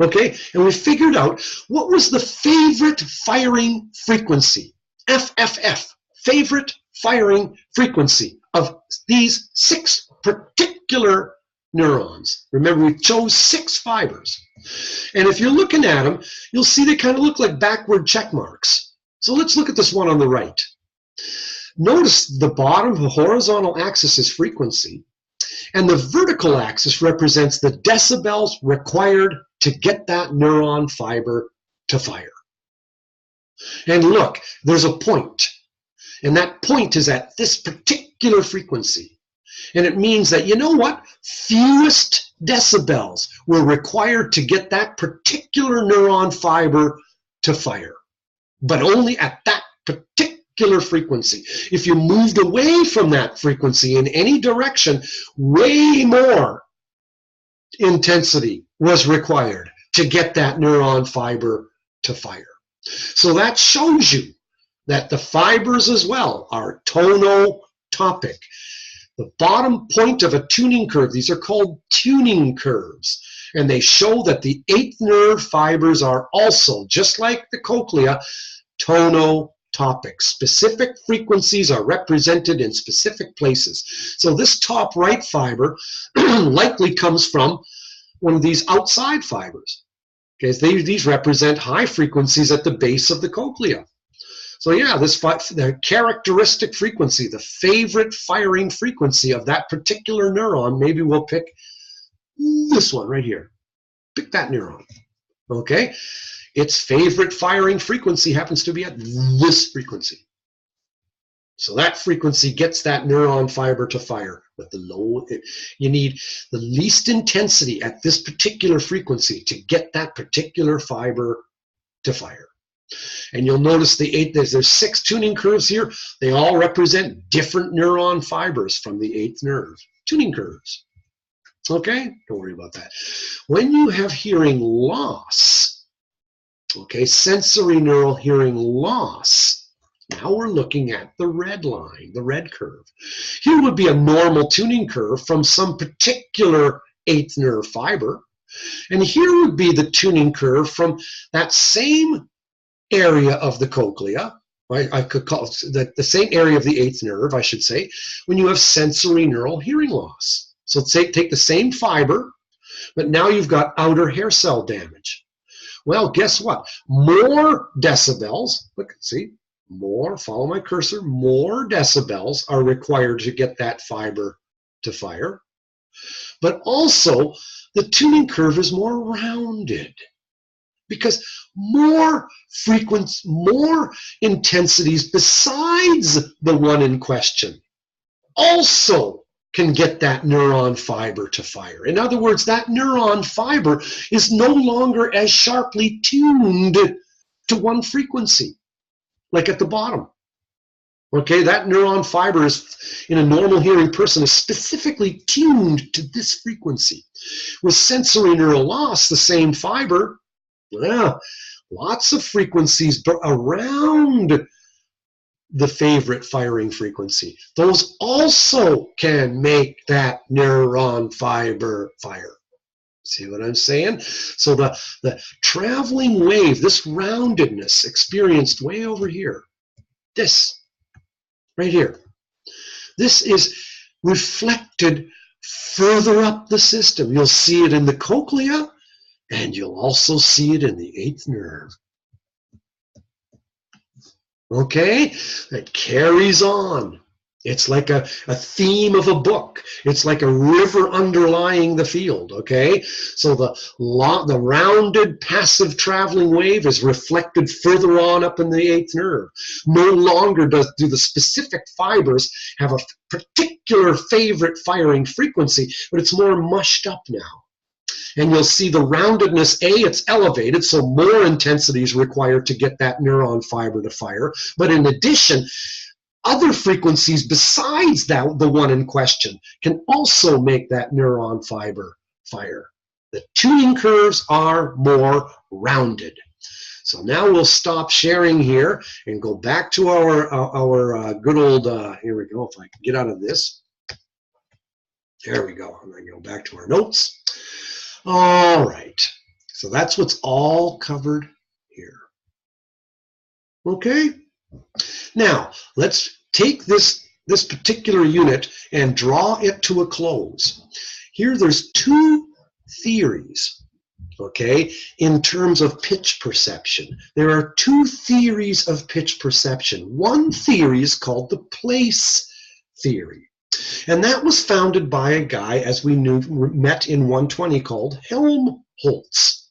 Okay? And we figured out what was the favorite firing frequency, FFF, favorite firing frequency of these 6 particular neurons. Remember, we chose 6 fibers. And if you're looking at them, you'll see they kind of look like backward check marks. So let's look at this one on the right. Notice the bottom, the horizontal axis is frequency, and the vertical axis represents the decibels required to get that neuron fiber to fire. And look, there's a point, and that point is at this particular frequency. And it means that, you know what? Fewest decibels were required to get that particular neuron fiber to fire, but only at that particular frequency. If you moved away from that frequency in any direction, way more intensity was required to get that neuron fiber to fire. So that shows you that the fibers as well are tonotopic. The bottom point of a tuning curve, these are called tuning curves, and they show that the eighth nerve fibers are also, just like the cochlea, tonotopic. Specific frequencies are represented in specific places. So this top right fiber likely comes from one of these outside fibers. Okay, these represent high frequencies at the base of the cochlea. So yeah, the characteristic frequency, the favorite firing frequency of that particular neuron, maybe we'll pick this one right here. Pick that neuron, okay? Its favorite firing frequency happens to be at this frequency. So that frequency gets that neuron fiber to fire. But you need the least intensity at this particular frequency to get that particular fiber to fire. And you'll notice there's 6 tuning curves here. They all represent different neuron fibers from the eighth nerve. Tuning curves. Okay? Don't worry about that. When you have hearing loss, okay, sensory neural hearing loss, now we're looking at the red line, the red curve. Here would be a normal tuning curve from some particular eighth nerve fiber. And here would be the tuning curve from that same area of the cochlea, right? I could call it the same area of the eighth nerve, I should say, when you have sensory neural hearing loss. So take the same fiber, but now you've got outer hair cell damage. Well, guess what? More decibels, look, see, follow my cursor, more decibels are required to get that fiber to fire. But also, the tuning curve is more rounded, because more intensities besides the one in question also can get that neuron fiber to fire. In other words, that neuron fiber is no longer as sharply tuned to one frequency, like at the bottom. Okay, that neuron fiber is, in a normal hearing person, is specifically tuned to this frequency. With sensory neural loss, the same fiber, lots of frequencies around the favorite firing frequency. Those also can make that neuron fiber fire. See what I'm saying? So the traveling wave, this roundedness experienced way over here, this right here, this is reflected further up the system. You'll see it in the cochlea, and you'll also see it in the eighth nerve. Okay? That carries on. It's like a theme of a book. It's like a river underlying the field, okay? So the rounded passive traveling wave is reflected further on up in the eighth nerve. No longer do the specific fibers have a particular favorite firing frequency, but it's more mushed up now. And you'll see the roundedness, it's elevated, so more intensity is required to get that neuron fiber to fire. But in addition, other frequencies besides that, the one in question, can also make that neuron fiber fire. The tuning curves are more rounded. So now we'll stop sharing here and go back to our good old, here we go, if I can get out of this. There we go, and then go back to our notes. All right, so that's what's all covered here. Okay, now let's take this particular unit and draw it to a close. Here there's two theories, okay, in terms of pitch perception. There are two theories of pitch perception. One theory is called the place theory. And that was founded by a guy, as we met in 120, called Helmholtz.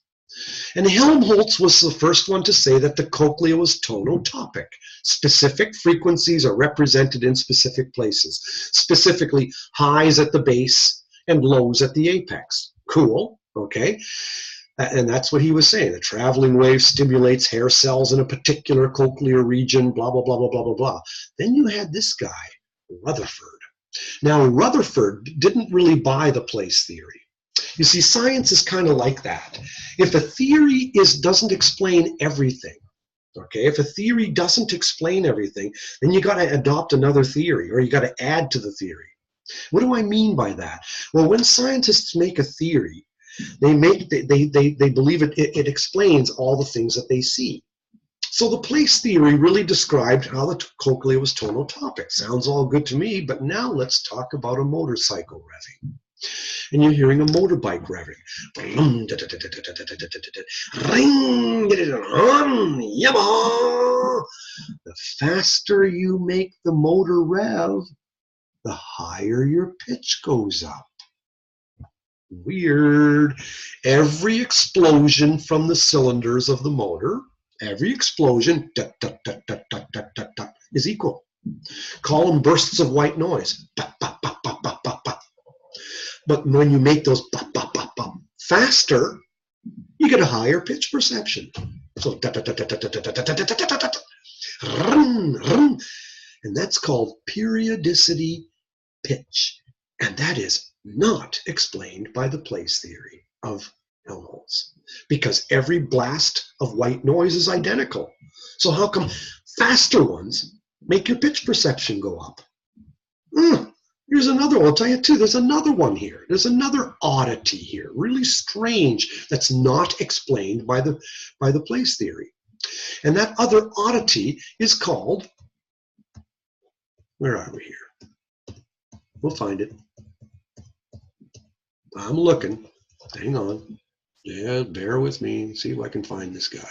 And Helmholtz was the first one to say that the cochlea was tonotopic. Specific frequencies are represented in specific places, specifically highs at the base and lows at the apex. Cool, okay? And that's what he was saying. The traveling wave stimulates hair cells in a particular cochlear region, blah, blah, blah, blah, blah, blah, blah. Then you had this guy, Rutherford. Now, Rutherford didn't really buy the place theory. You see, science is kind of like that. If a theory doesn't explain everything, okay, if a theory doesn't explain everything, then you got to adopt another theory, or you got to add to the theory. What do I mean by that? Well, when scientists make a theory, they believe it explains all the things that they see. So the place theory really described how the cochlea was tonotopic. Sounds all good to me, but now let's talk about a motorcycle revving. And you're hearing a motorbike revving. The faster you make the motor rev, the higher your pitch goes up. Weird. Every explosion from the cylinders of the motor, every explosion is equal. Call them bursts of white noise. But when you make those faster, you get a higher pitch perception. So and that's called periodicity pitch. And that is not explained by the place theory of Helmholtz, because every blast of white noise is identical. So how come faster ones make your pitch perception go up? Here's another one. I'll tell you too, there's another one here. There's another oddity here, really strange, that's not explained by the place theory. And that other oddity is called, where are we here? We'll find it. I'm looking. Hang on. Yeah, bear with me. See if I can find this guy.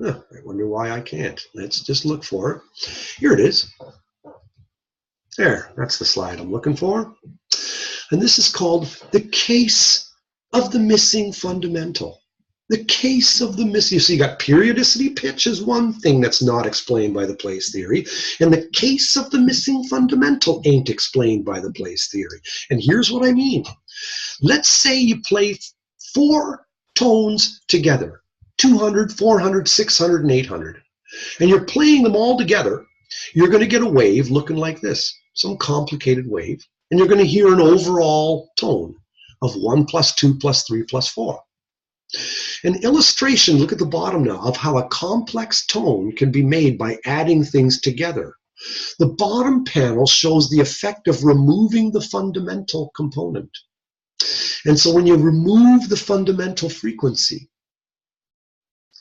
I wonder why I can't. Let's just look for it. Here it is. There, that's the slide I'm looking for. And this is called the case of the missing fundamental. The case of the missing. So you got periodicity pitch is one thing that's not explained by the place theory. And the case of the missing fundamental ain't explained by the place theory. And here's what I mean. Let's say you play 4 tones together, 200, 400, 600, and 800. And you're playing them all together. You're going to get a wave looking like this, some complicated wave. And you're going to hear an overall tone of 1 + 2 + 3 + 4. An illustration, look at the bottom now, of how a complex tone can be made by adding things together. The bottom panel shows the effect of removing the fundamental component. And so when you remove the fundamental frequency,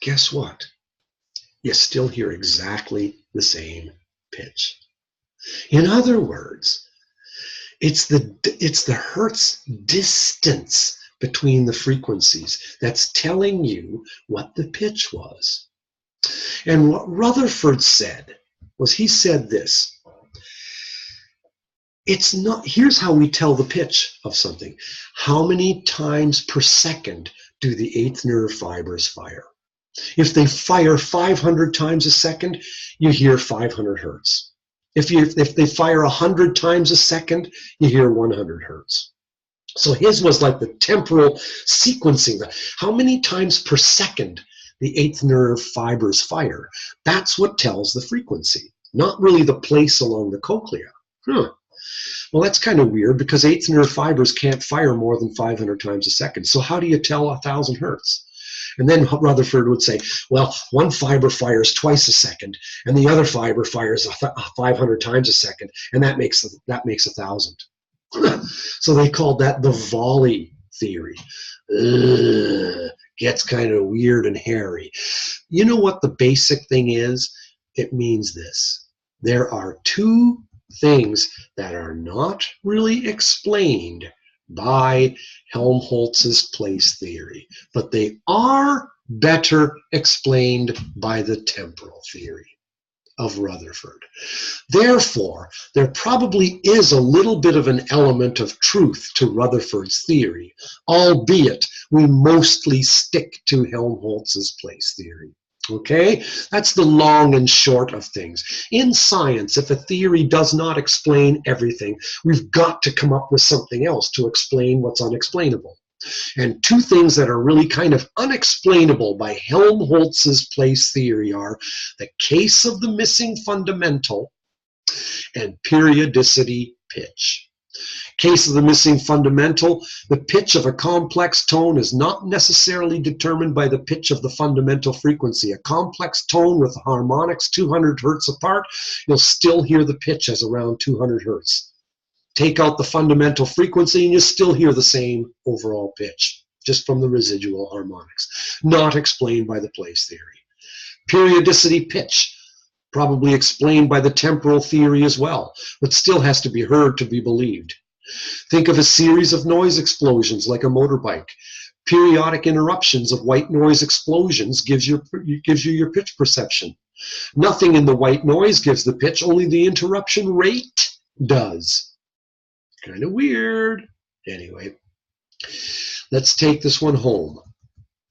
guess what? You still hear exactly the same pitch. In other words, it's the Hertz distance between the frequencies that's telling you what the pitch was. And what Rutherford said was, he said this: It's not, here's how we tell the pitch of something. How many times per second do the eighth nerve fibers fire? If they fire 500 times a second, you hear 500 hertz. If they fire 100 times a second, you hear 100 hertz. So his was like the temporal sequencing. How many times per second the eighth nerve fibers fire? That's what tells the frequency, not really the place along the cochlea. Well, that's kind of weird because eighth nerve fibers can't fire more than 500 times a second. So how do you tell 1,000 hertz? And then Rutherford would say, well, one fiber fires twice a second, and the other fiber fires 500 times a second, and that makes 1,000. So they called that the volley theory. Gets kind of weird and hairy. You know what the basic thing is? It means this. There are two things that are not really explained by Helmholtz's place theory, but they are better explained by the temporal theory of Rutherford. Therefore, there probably is a little bit of an element of truth to Rutherford's theory, albeit we mostly stick to Helmholtz's place theory. Okay, that's the long and short of things. In science, if a theory does not explain everything, we've got to come up with something else to explain what's unexplainable. And two things that are really kind of unexplainable by Helmholtz's place theory are the case of the missing fundamental and periodicity pitch. Case of the missing fundamental, the pitch of a complex tone is not necessarily determined by the pitch of the fundamental frequency. A complex tone with harmonics 200 hertz apart, you'll still hear the pitch as around 200 hertz. Take out the fundamental frequency and you still hear the same overall pitch, just from the residual harmonics. Not explained by the place theory. Periodicity pitch, probably explained by the temporal theory as well, but still has to be heard to be believed. Think of a series of noise explosions like a motorbike. Periodic interruptions of white noise explosions gives you your pitch perception. Nothing in the white noise gives the pitch, only the interruption rate does. Kind of weird. Anyway, let's take this one home.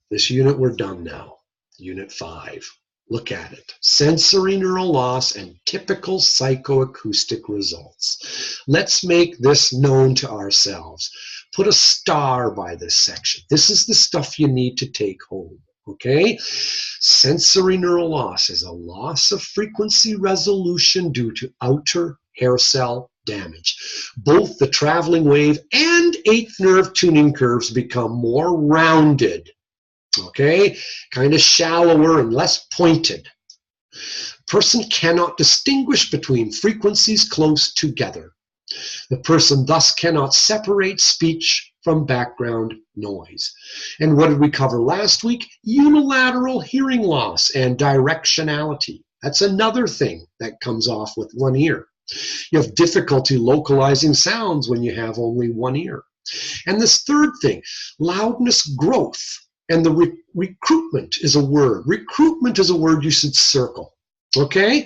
This unit, we're done now. Unit 5. Look at it. Sensory neural loss and typical psychoacoustic results. Let's make this known to ourselves. Put a star by this section. This is the stuff you need to take home. Okay? Sensory neural loss is a loss of frequency resolution due to outer hair cell damage. Both the traveling wave and eighth nerve tuning curves become more rounded. Okay, kind of shallower and less pointed. Person cannot distinguish between frequencies close together. The person thus cannot separate speech from background noise. And what did we cover last week? Unilateral hearing loss and directionality. That's another thing that comes off with one ear. You have difficulty localizing sounds when you have only one ear. And this third thing, loudness growth. And the recruitment is a word. Recruitment is a word you should circle. Okay?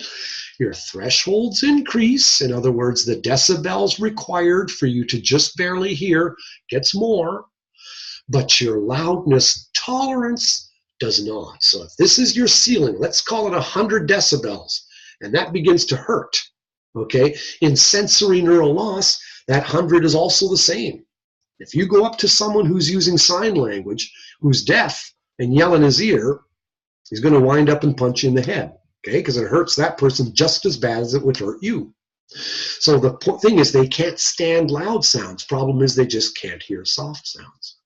Your thresholds increase. In other words, the decibels required for you to just barely hear gets more. But your loudness tolerance does not. So if this is your ceiling, let's call it 100 decibels. And that begins to hurt. Okay? In sensory neural loss, that 100 is also the same. If you go up to someone who's using sign language, who's deaf, and yell in his ear, he's going to wind up and punch you in the head, okay? Because it hurts that person just as bad as it would hurt you. So the thing is, they can't stand loud sounds. Problem is, they just can't hear soft sounds.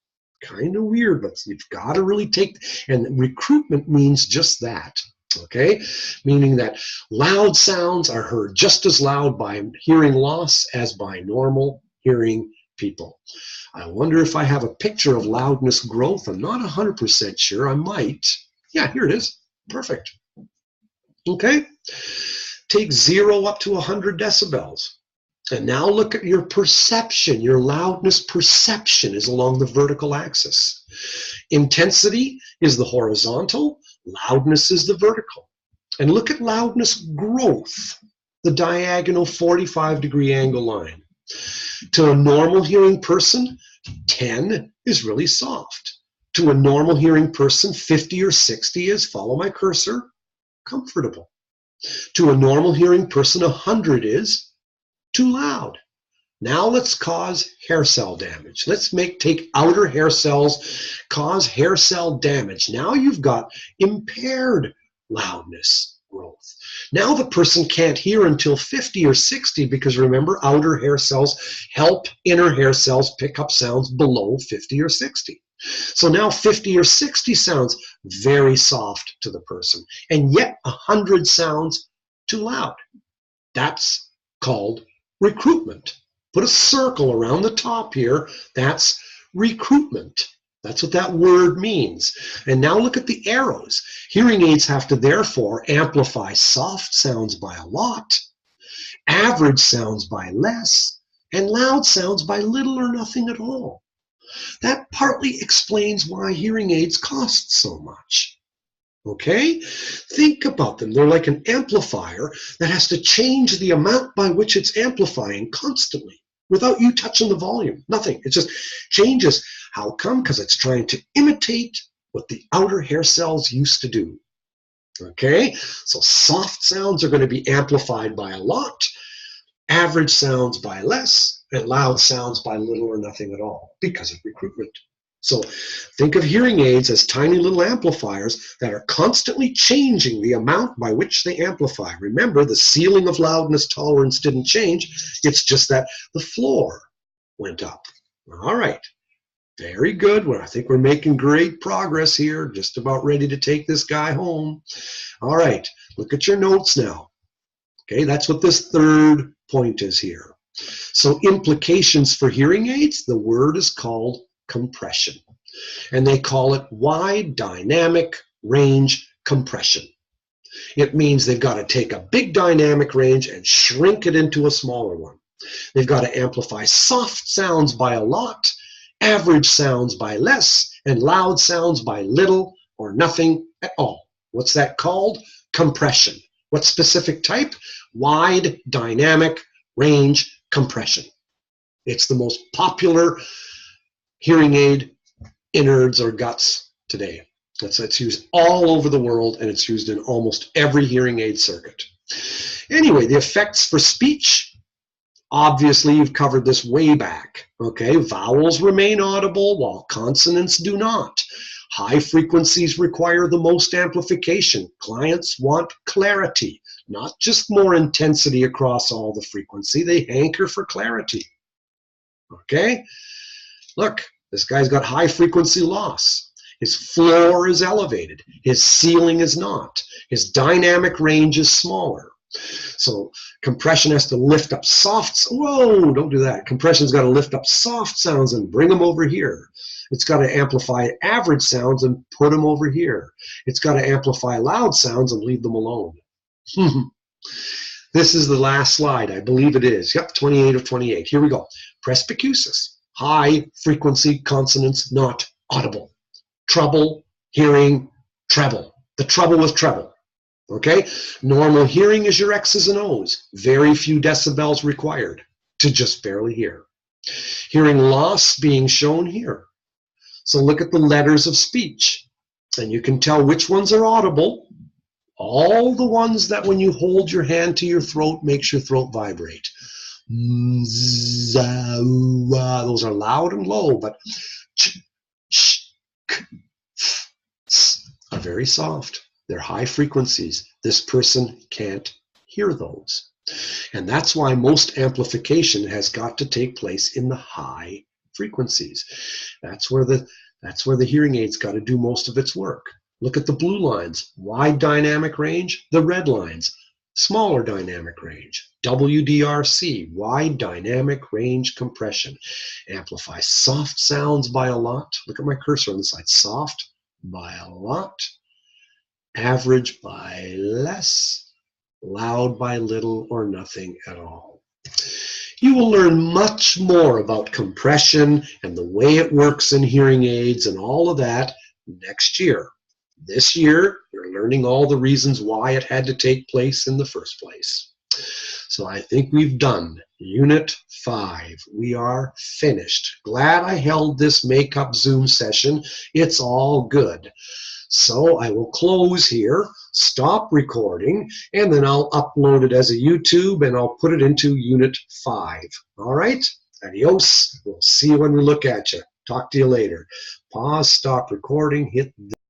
Kind of weird, but you've got to really take, and recruitment means just that, okay? Meaning that loud sounds are heard just as loud by hearing loss as by normal hearing people. I wonder if I have a picture of loudness growth. I'm not 100% sure. I might. Yeah, here it is. Perfect. Okay. Take 0 up to 100 decibels. And now look at your perception. Your loudness perception is along the vertical axis. Intensity is the horizontal. Loudness is the vertical. And look at loudness growth, the diagonal 45-degree angle line. To a normal hearing person, 10 is really soft. To a normal hearing person, 50 or 60 is, follow my cursor, comfortable. To a normal hearing person, 100 is too loud. Now let's cause hair cell damage. Let's take outer hair cells, cause hair cell damage. Now you've got impaired loudness growth. Now the person can't hear until 50 or 60 because remember, outer hair cells help inner hair cells pick up sounds below 50 or 60. So now 50 or 60 sounds very soft to the person, and yet 100 sounds too loud. That's called recruitment. Put a circle around the top here. That's recruitment. That's what that word means. And now look at the arrows. Hearing aids have to therefore amplify soft sounds by a lot, average sounds by less, and loud sounds by little or nothing at all. That partly explains why hearing aids cost so much. Okay? Think about them. They're like an amplifier that has to change the amount by which it's amplifying constantly without you touching the volume. Nothing. It just changes. How come? Because it's trying to imitate what the outer hair cells used to do. Okay? So soft sounds are going to be amplified by a lot, average sounds by less, and loud sounds by little or nothing at all because of recruitment. So think of hearing aids as tiny little amplifiers that are constantly changing the amount by which they amplify. Remember, the ceiling of loudness tolerance didn't change. It's just that the floor went up. All right. Very good. Well, I think we're making great progress here. Just about ready to take this guy home. All right. Look at your notes now. Okay, that's what this third point is here. So implications for hearing aids, the word is called compression. And they call it wide dynamic range compression. It means they've got to take a big dynamic range and shrink it into a smaller one. They've got to amplify soft sounds by a lot, average sounds by less, and loud sounds by little or nothing at all. What's that called? Compression. What specific type? Wide dynamic range compression. It's the most popular hearing aid innards or guts today. It's used all over the world, and it's used in almost every hearing aid circuit. Anyway, the effects for speech, obviously you've covered this way back. Okay, vowels remain audible while consonants do not. High frequencies require the most amplification. Clients want clarity, not just more intensity across all the frequency. They hanker for clarity. Okay? Look, this guy's got high frequency loss. His floor is elevated. His ceiling is not. His dynamic range is smaller. So compression has to lift up soft. Whoa, don't do that. Compression's got to lift up soft sounds and bring them over here. It's got to amplify average sounds and put them over here. It's got to amplify loud sounds and leave them alone. This is the last slide. I believe it is. Yep, 28 of 28. Here we go. Presbycusis. High frequency consonants not audible. Trouble hearing treble. The trouble with treble. Okay? Normal hearing is your X's and O's. Very few decibels required to just barely hear. Hearing loss being shown here. So look at the letters of speech, and you can tell which ones are audible. All the ones that when you hold your hand to your throat makes your throat vibrate. Those are loud and low, but are very soft. They're high frequencies. This person can't hear those. And that's why most amplification has got to take place in the high frequencies. That's where the hearing aid's got to do most of its work. Look at the blue lines, wide dynamic range. The red lines, smaller dynamic range. WDRC, wide dynamic range compression. Amplify soft sounds by a lot. Look at my cursor on the side. Soft by a lot. Average by less. Loud by little or nothing at all. You will learn much more about compression and the way it works in hearing aids and all of that next year. This year, you're learning all the reasons why it had to take place in the first place. So I think we've done Unit 5. We are finished. Glad I held this makeup Zoom session. It's all good. So I will close here, stop recording, and then I'll upload it as a YouTube and I'll put it into Unit 5. All right? Adios. We'll see you when we look at you. Talk to you later. Pause, stop recording, hit